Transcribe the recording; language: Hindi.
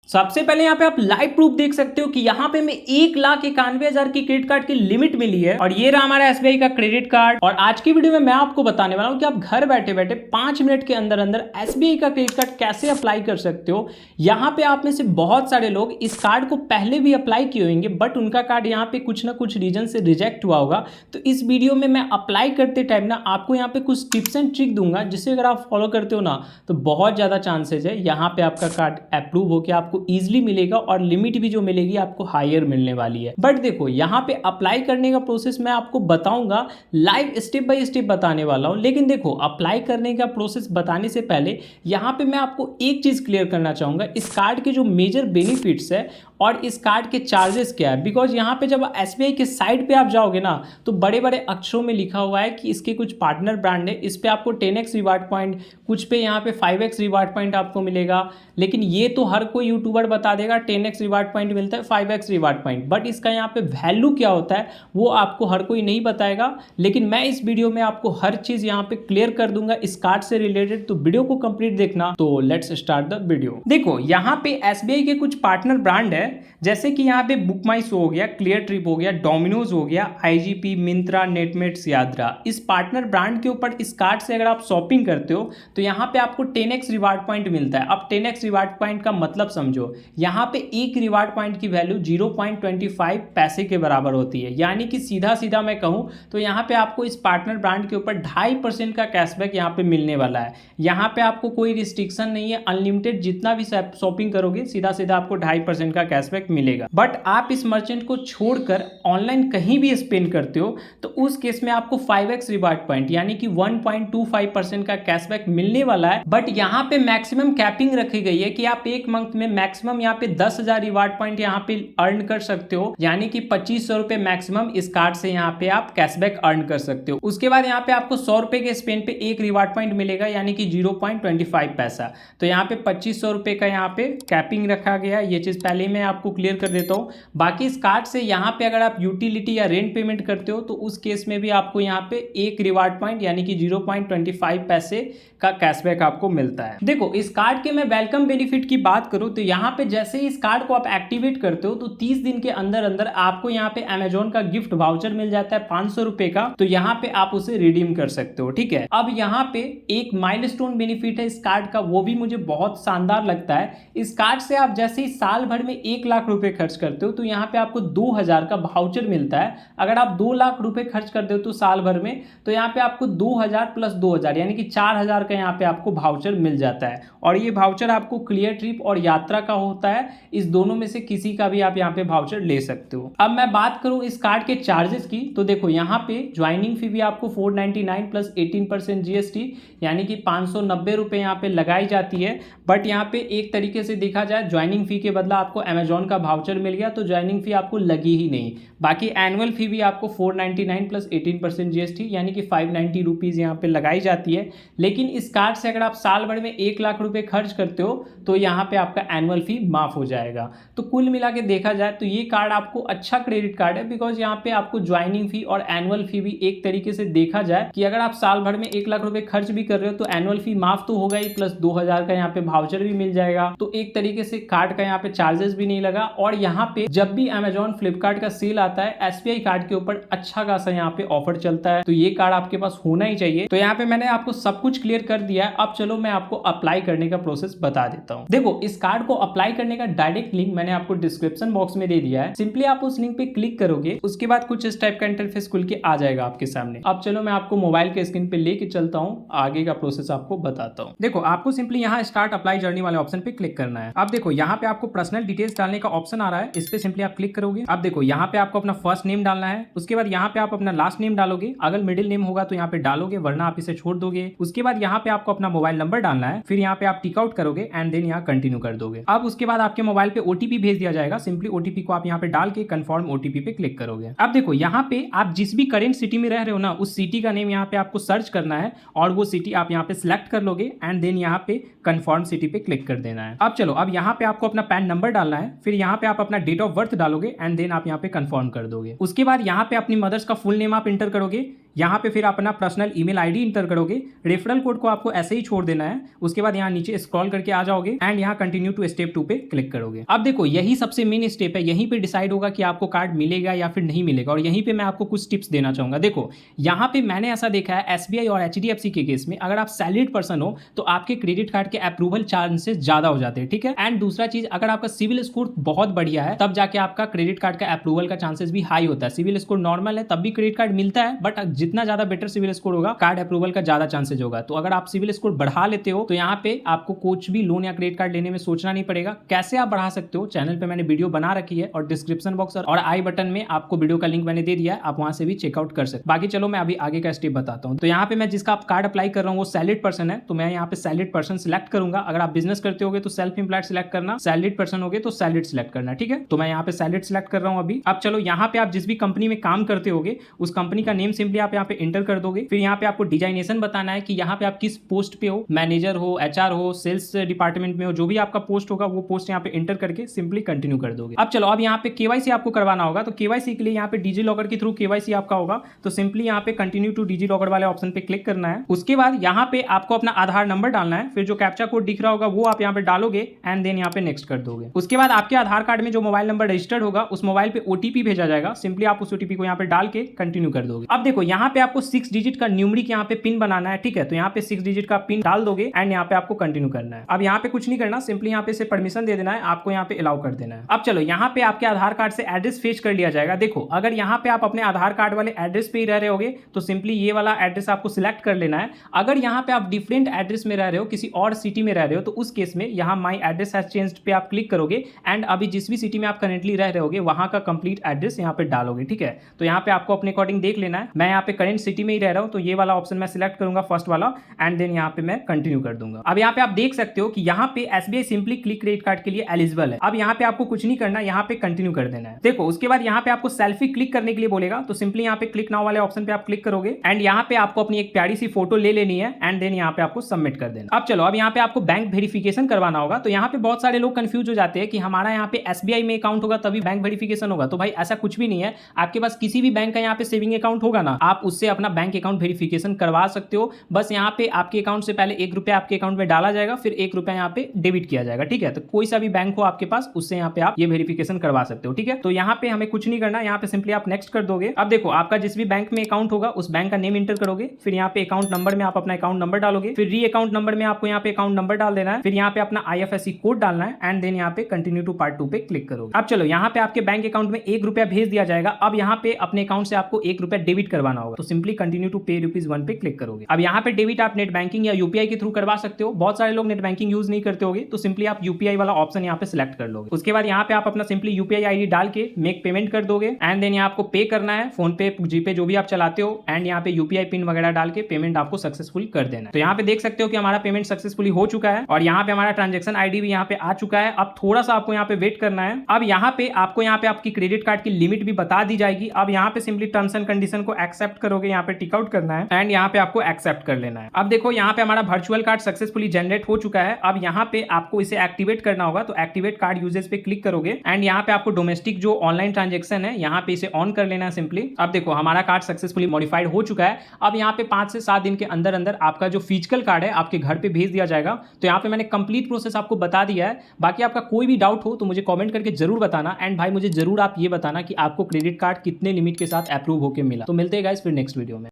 सबसे पहले यहाँ पे आप लाइव प्रूफ देख सकते हो कि यहाँ पे हमें 1,91,000 की क्रेडिट कार्ड की लिमिट मिली है और ये रहा हमारा एसबीआई का क्रेडिट कार्ड। और आज की वीडियो में मैं आपको बताने वाला हूँ कि आप घर बैठे बैठे 5 मिनट के अंदर अंदर एसबीआई का क्रेडिट कार्ड कैसे अप्लाई कर सकते हो। यहाँ पे आप में से बहुत सारे लोग इस कार्ड को पहले भी अप्लाई किए होंगे बट उनका कार्ड यहाँ पे कुछ ना कुछ रीजन से रिजेक्ट हुआ होगा। तो इस वीडियो में मैं अप्लाई करते टाइम ना आपको यहाँ पे कुछ टिप्स एंड ट्रिक दूंगा जिससे अगर आप फॉलो करते हो ना तो बहुत ज़्यादा चांसेज है यहाँ पे आपका कार्ड अप्रूव होकर आपको ईजिली मिलेगा और लिमिट भी जो मिलेगी आपको हायर मिलने वाली है। बट देखो यहाँ पे अप्लाई करने का प्रोसेस मैं आपको बताऊंगा, लाइव स्टेप बाय स्टेप बताने वाला हूँ। लेकिन देखो अप्लाई करने का प्रोसेस बताने से पहले यहाँ पे मैं आपको एक चीज़ क्लियर करना चाहूँगा, इस कार्ड के जो मेजर बेनिफिट्स है और इस कार्ड के चार्जेस क्या है। बिकॉज यहाँ पे जब एसबीआई के साइट पे आप जाओगे ना तो बड़े बड़े अक्षरों में लिखा हुआ है कि इसके कुछ पार्टनर ब्रांड है, इस पे आपको 10x रिवार्ड पॉइंट, कुछ पे यहाँ पे 5x रिवार्ड पॉइंट आपको मिलेगा। लेकिन ये तो हर कोई यूट्यूबर बता देगा 10x रिवार्ड पॉइंट मिलता है, 5x रिवार्ड पॉइंट, बट इसका यहाँ पे वैल्यू क्या होता है वो आपको हर कोई नहीं बताएगा। लेकिन मैं इस वीडियो में आपको हर चीज़ यहाँ पे क्लियर कर दूंगा इस कार्ड से रिलेटेड, तो वीडियो को कंप्लीट देखना। तो लेट्स स्टार्ट द वीडियो। देखो यहाँ पे एसबीआई के कुछ पार्टनर ब्रांड है जैसे कि यहाँ पे बुक माई शो हो गया, क्लियर ट्रिप हो गया, डोमिनोज हो गया, आईजीपी, मिंत्रा, नेटमेट्स, यात्रा। इस पार्टनर ब्रांड के ऊपर इस कार्ड से अगर आप शॉपिंग करते हो तो यहाँ पे आपको 10x रिवार्ड पॉइंट मिलता है। अब 10x रिवार्ड पॉइंट का मतलब समझो, यहाँ पे एक रिवार्ड पॉइंट की वैल्यू 0.25 पैसे के बराबर होती है। यानी कि सीधा सीधा मैं कहूँ तो यहाँ पे आपको इस पार्टनर ब्रांड के ऊपर 2.5% का कैशबैक यहाँ पे मिलने वाला है। यहाँ पे आपको कोई रिस्ट्रिक्शन नहीं है, अनलिमिटेड जितना भी शॉपिंग करोगे सीधा सीधा आपको 2.5% का कैशबैक मिलेगा। बट आप इस मर्चेंट को छोड़कर ऑनलाइन कहीं भी स्पेंड करते हो तो उस केस में आपको 5x रिवार्ड पॉइंट यानी कि 1.25% का कैशबैक मिलने वाला है। बट यहाँ पे मैक्सिमम कैपिंग रखी गई है कि आप एक मंथ में मैक्सिमम यहाँ पे 10,000 रिवार्ड पॉइंट यहाँ पे अर्न कर सकते हो, यानी कि 2500 रुपए मैक्सिमम इस कार्ड से यहाँ पे आप कैशबैक अर्न कर सकते हो। उसके बाद यहाँ पे आपको 100 रुपए के स्पेंड पे एक रिवार्ड पॉइंट मिलेगा यानी कि 0.25 पैसा। तो यहाँ पे 2500 रुपए का यहाँ पे कैपिंग रखा गया है। ये चीज पहले मैं आपको क्लियर कर देता हूँ। बाकी इस कार्ड से यहाँ पे अगर आप यूटिलिटी या रेंट पेमेंट करते हो तो उस केस में भी आपको यहाँ पे एक रिवार्ड पॉइंट यानी कि 0.25 पैसे का कैशबैक आपको मिलता है। देखो इस कार्ड के मैं वेलकम बेनिफिट की बात करूं तो यहाँ पे जैसे ही इस कार्ड को आप एक्टिवेट करते हो तो 30 दिन के अंदर अंदर आपको यहाँ पे अमेजोन का गिफ्ट वाउचर मिल जाता है 500 रुपए का, तो यहाँ पे आप उसे रिडीम कर सकते हो। ठीक है, अब यहाँ पे एक माइलस्टोन बेनिफिट है इस कार्ड का, वो भी मुझे बहुत शानदार लगता है। इस कार्ड से आप जैसे ही साल भर में 1 लाख रुपए खर्च करते हो तो यहाँ पे आपको 2000 का वाउचर मिलता है। अगर आप 2 लाख रुपए खर्च करते हो तो साल भर में तो यहाँ पे आपको 2000 प्लस 2000 यानी कि 4000 का यहाँ पे आपको वाउचर मिल जाता है। और ये वाउचर आपको क्लियर ट्रिप और यात्रा का होता है, इस दोनों में से किसी का भी आप यहाँ पे वाउचर ले सकते हो। अब मैं बात करूं इस कार्ड के चार्जेस की तो देखो यहाँ पे ज्वाइनिंग फी भी आपको 499 प्लस 18% जीएसटी यानी कि 590 रुपए यहाँ पे लगाई जाती है। बट यहाँ पे एक तरीके से देखा जाए ज्वाइनिंग फी के बदला आपको अमेजोन का वाउचर मिल गया तो ज्वाइनिंग फी आपको लगी ही नहीं। बाकी एनुअल फी भी आपको 499 प्लस 18% जीएसटी यानी कि 590 रुपीज़ यहाँ पे लगाई जाती है। लेकिन इस कार्ड से अगर आप साल भर में 1 लाख रुपए खर्च करते हो तो यहाँ पे आपका एनुअल फी माफ हो जाएगा। तो कुल मिला के देखा जाए तो ये कार्ड आपको अच्छा क्रेडिट कार्ड है बिकॉज यहाँ पे आपको ज्वाइनिंग फी और एनुअल फी भी एक तरीके से देखा जाए कि अगर आप साल भर में 1 लाख रुपए खर्च भी कर रहे हो तो एनुअल फी माफ तो होगा ही, प्लस 2000 का यहाँ पे वाउचर भी मिल जाएगा। तो एक तरीके से कार्ड का यहाँ पे चार्जेस भी नहीं लगा। और यहाँ पे जब भी अमेजोन फ्लिपकार्ट का सेल आता है एसबीआई कार्ड के ऊपर अच्छा खासा यहाँ पे ऑफर चलता है, तो ये कार्ड आपके पास होना ही चाहिए। तो यहाँ पे मैंने आपको सब कुछ क्लियर कर दिया है। अब चलो मैं आपको अप्लाई करने का प्रोसेस बता देता हूँ। देखो इस कार्ड को अप्लाई करने का डायरेक्ट लिंक मैंने आपको डिस्क्रिप्शन बॉक्स में दे दिया है। सिंपली आप उस लिंक पे क्लिक करोगे, उसके बाद कुछ इस टाइप का इंटरफेस खुल के आ जाएगा आपके सामने। अब चलो मैं आपको मोबाइल के स्क्रीन पे लेके चलता हूँ, आगे का प्रोसेस आपको बताता हूँ। देखो आपको सिंपली यहाँ स्टार्ट अप्लाई जर्नी वाले ऑप्शन पे क्लिक करना है। अब देखो यहाँ पे आपको पर्सनल डिटेल्स डालने का ऑप्शन आ रहा है, इस पे सिंपली आप क्लिक करोगे। अब देखो यहाँ पे आपको अपना फर्स्ट नेम डालना है, उसके बाद यहाँ पे आप अपना लास्ट नेम डालोगे, अगर मिडिल नेम होगा तो यहाँ पे डालोगे वरना आप इसे छोड़ दोगे। उसके बाद यहाँ पे आपको अपना मोबाइल नंबर डालना है, फिर यहाँ पे आप टिक आउट करोगे एंड देन यहाँ कंटिन्यू कर दोगे। अब उसके बाद आपके मोबाइल पे ओटीपी भेज दिया जाएगा, सिंपली ओटीपी को आप यहाँ पे डाल के कंफर्म ओटीपी पे क्लिक करोगे। अब देखो यहाँ पे आप जिस भी करेंट सिटी में रह रहे हो ना उस सिटी का नेम यहाँ पे आपको सर्च करना है और वो सिटी आप यहाँ पे सिलेक्ट कर लोगे एंड देन यहाँ पे कंफर्म सिटी पे क्लिक कर देना है। अब चलो अब यहाँ पे आपको अपना पैन नंबर डालना है, फिर यहाँ पे आप अपना डेट ऑफ बर्थ डालोगे एंड देन आप यहाँ पे कंफर्म कर दोगे। उसके बाद यहाँ पे अपनी मदर्स का फुल नेम आप इंटर करोगे, यहाँ पे फिर अपना पर्सनल ईमेल आईडी इंटर करोगे, रेफरल कोड को आपको ऐसे ही छोड़ देना है। उसके बाद यहाँ नीचे स्क्रॉल करके आ जाओगे एंड यहाँ कंटिन्यू टू स्टेप 2 पे क्लिक करोगे। अब देखो यही सबसे मेन स्टेप है, यहीं पे डिसाइड होगा कि आपको कार्ड मिलेगा या फिर नहीं मिलेगा। और यहीं पे मैं आपको कुछ टिप्स देना चाहूंगा। देखो यहाँ पे मैंने ऐसा देखा है SBI और HDFC के केस में, अगर आप सैलरीड पर्सन हो तो आपके क्रेडिट कार्ड के अप्रूवल चांसेस ज्यादा हो जाते हैं, ठीक है। एंड दूसरा चीज, अगर आपका सिविल स्कोर बहुत बढ़िया है तब जाके आपका क्रेडिट कार्ड का अप्रूवल का चांसेस भी हाई होता है। सिविल स्कोर नॉर्मल है तब भी क्रेडिट कार्ड मिलता है, बट जितना ज्यादा बेटर सिविल स्कोर होगा कार्ड अप्रूवल का ज्यादा चांसेस होगा। तो अगर आप सिविल स्कोर बढ़ा लेते हो तो यहाँ पे आपको कुछ भी लोन या क्रेडिट कार्ड लेने में सोचना नहीं पड़ेगा। कैसे आप बढ़ा सकते हो, चैनल पे मैंने वीडियो बना रखी है और डिस्क्रिप्शन बॉक्स और आई बटन में आपको वीडियो का लिंक मैंने दे दिया है, आप वहां से भी चेकआउट कर सकते। बाकी चलो मैं अभी आगे का स्टेप बताता हूँ। तो यहाँ पे मैं जिसका आप कार्ड अप्लाई कर रहा हूँ वो सैलरीड पर्सन है, तो मैं यहाँ पे सैलरीड पर्सन सिलेक्ट करूंगा। अगर आप बिजनेस करते होगे तो सेल्फ एम्प्लॉयड सिलेक्ट करना, सैलरीड पर्सन होगे तो सैलरीड सिलेक्ट करना, ठीक है। तो मैं यहाँ पे सैलरीड सिलेक्ट कर रहा हूँ अभी। अब चलो यहाँ पे आप जिस भी कंपनी में काम करते होगे उस कंपनी का नेम सिंपली आप यहाँ पे इंटर कर दोगे। फिर यहाँ पे आपको डिजाइनेशन बताना है कि यहाँ पे आप किस पोस्ट पे हो, मैनेजर हो, HR हो, सेल्स डिपार्टमेंट में हो, जो भी आपका पोस्ट होगा वो पोस्ट यहाँ पे इंटर करके सिंपली कंटिन्यू कर दोगे। अब चलो अब यहाँ पे KYC आपको करवाना होगा, तो KYC के लिए यहाँ पे डिजी लॉकर के थ्रू KYC आपका होगा, तो सिंपली यहाँ पे कंटिन्यू टू डिजी लॉकर वाले ऑप्शन पे क्लिक करना है। उसके बाद यहाँ पे आपको अपना आधार नंबर डालना है, फिर जो कैप्चा कोड दिख रहा होगा वो आप यहाँ पे डालोगे एंड देन यहाँ पे नेक्स्ट कर दोगे। उसके बाद आपके आधार कार्ड में जो मोबाइल नंबर रजिस्टर्ड होगा उस मोबाइल पे OTP भेजा जाएगा, सिंपली आप उस OTP को यहाँ पे डाल के कंटिन्यू कर दोगे। अब देखो यहाँ पे आपको 6 डिजिट का न्यूमेरिक यहाँ पे पिन बनाना है, ठीक है। तो यहाँ पे 6 डिजिट का पिन डाल दोगे एंड यहाँ पे आपको कंटिन्यू करना है। अब यहाँ पे कुछ नहीं करना, सिंपली यहाँ पे से परमिशन दे देना है, आपको यहाँ पे अलाउ कर देना है। अब चलो यहाँ पे आपके आधार कार्ड से एड्रेस फेच कर लिया जाएगा। देखो अगर यहाँ पे आप अपने आधार कार्ड वाले एड्रेस पे ही रह रहे होगे तो सिंपली ये वाला एड्रेस आपको सिलेक्ट कर लेना है। अगर यहाँ पे आप डिफरेंट एड्रेस में रह रहे हो, किसी और सिटी में रह रहे हो, तो उस केस में यहाँ माई एड्रेस हैज चेंज्ड पे आप क्लिक करोगे एंड अभी जिस भी सिटी में आप करेंटली रह रहे होगे वहां का कंप्लीट एड्रेस यहाँ पे डालोगे, ठीक है। तो यहाँ पे आपको अपने अकॉर्डिंग देख लेना है। मैं यहाँ पे करंट सिटी में ही रह रहा हूँ तो ये वाला ऑप्शन मैं सिलेक्ट करूंगा फर्स्ट वाला एंड देन यहाँ पे मैं कंटिन्यू कर दूंगा। अब यहाँ पे आप देख सकते हो कि यहाँ पे SBI simply click credit card के लिए एलिजिबल है। अब यहाँ पे आपको कुछ नहीं करना, यहाँ पे कंटिन्यू कर देना है। देखो उसके बाद यहाँ पे आपको सेल्फी क्लिक करने के लिए बोलेगा, तो सिंपली यहाँ पे क्लिक नाउ वाले ऑप्शन पे आप क्लिक करोगे एंड यहाँ पे आपको अपनी एक प्यारी सी फोटो ले लेनी है एंड देन यहाँ पे आपको सबमिट कर देना। अब चलो अब यहाँ पे आपको बैंक वेरिफिकेशन करवाना होगा। तो यहाँ पे बहुत सारे लोग कंफ्यूज हो जाते हैं कि हमारा यहाँ पे SBI में अकाउंट होगा तभी बैंक वेरिफिकेशन होगा। तो भाई ऐसा कुछ भी नहीं है, आपके पास किसी भी बैंक का यहाँ पे सेविंग अकाउंट होगा ना, आप उससे अपना बैंक अकाउंट वेरिफिकेशन करवा सकते हो। बस यहाँ पे आपके अकाउंट से पहले 1 रुपया आपके अकाउंट में डाला जाएगा, फिर 1 रुपया यहाँ पे डेबिट किया जाएगा, ठीक है। तो कोई सा भी बैंक हो आपके पास उससे यहाँ पे आप ये वेरिफिकेशन करवा सकते हो, ठीक है। तो यहाँ पे हमें कुछ नहीं करना, यहाँ पे सिंपली आप नेक्स्ट कर दोगे। अब देखो आपका जिस भी बैंक में अकाउंट होगा उस बैंक का नेम इंटर करोगे, फिर यहाँ पे अकाउंट नंबर में आप अपना अकाउंट नंबर डालोगे, फिर री अकाउंट नंबर में आपको यहाँ पे अकाउंट नंबर डाल देना है, फिर यहाँ पे अपना IFSC कोड डालना है एंड देन यहाँ पे कंटिन्यू टू पार्ट 2 पे क्लिक करोगे। अब चलो यहाँ पे आपके बैंक अकाउंट में 1 रुपया भेज दिया जाएगा। अब यहाँ पे अपने अकाउंट से आपको 1 रुपया डेबिट करवाना होगा, तो सिंपली कंटिन्यू टू पे ₹1 पे क्लिक करोगे। अब यहाँ पे डेबिट आप नेट बैंकिंग या UPI के थ्रू करवा सकते हो। बहुत सारे लोग नेट बैंकिंग यूज नहीं करते होगे तो सिंपली आप UPI वाला ऑप्शन यहाँ पे सिलेक्ट कर लोगे। उसके बाद यहाँ पे आप अपना सिंपली UPI ID डाल के मेक पेमेंट कर दोगे एंड देन यहाँ आपको पे करना है, फोन पे, जीपे जो भी आप चलाते हो एंड यहाँ पे UPI पिन वगैरह डाल के पेमेंट आपको सक्सेसफुल कर देना है। तो यहाँ पे देख सकते हो कि हमारा पेमेंट सक्सेसफुली हो चुका है और यहाँ पे हमारा ट्रांजेक्शन ID भी यहाँ पे आ चुका है। अब थोड़ा सा आपको यहाँ पे वेट करना है। अब यहाँ पे आपको यहाँ पे आपकी क्रेडिट कार्ड की लिमिट भी बता दी जाएगी। अब यहाँ पे सिंपली टर्म्स एंड कंडीशन को एक्सेप्ट करोगे, यहाँ पे टिक आउट करना है एंड यहाँ पे आपको एक्सेप्ट कर लेना है। अब देखो यहाँ पे हमारा वर्चुअल कार्ड सक्सेसफुली जनरेट हो चुका है। अब यहाँ पे आपको इसे एक्टिवेट करना होगा, तो एक्टिवेट कार्ड यूजेज पे क्लिक करोगे एंड यहाँ पे आपको डोमेस्टिक जो ऑनलाइन ट्रांजेक्शन है यहाँ पे इसे ऑन कर लेना है सिंपली। अब देखो हमारा कार्ड सक्सेसफुली मॉडिफाइड हो चुका है। अब यहाँ पे 5 से 7 दिन के अंदर अंदर आपका जो फिजिकल कार्ड है आपके घर पे भेज दिया जाएगा। तो यहाँ पे मैंने कंप्लीट प्रोसेस आपको बता दिया है। बाकी आपका कोई भी डाउट हो तो मुझे कमेंट करके जरूर बताना एंड भाई मुझे जरूर आप ये बताना कि आपको क्रेडिट कार्ड कितने लिमिट के साथ अप्रूव होकर मिला। तो मिलते हैं गाइस फिर नेक्स्ट वीडियो में।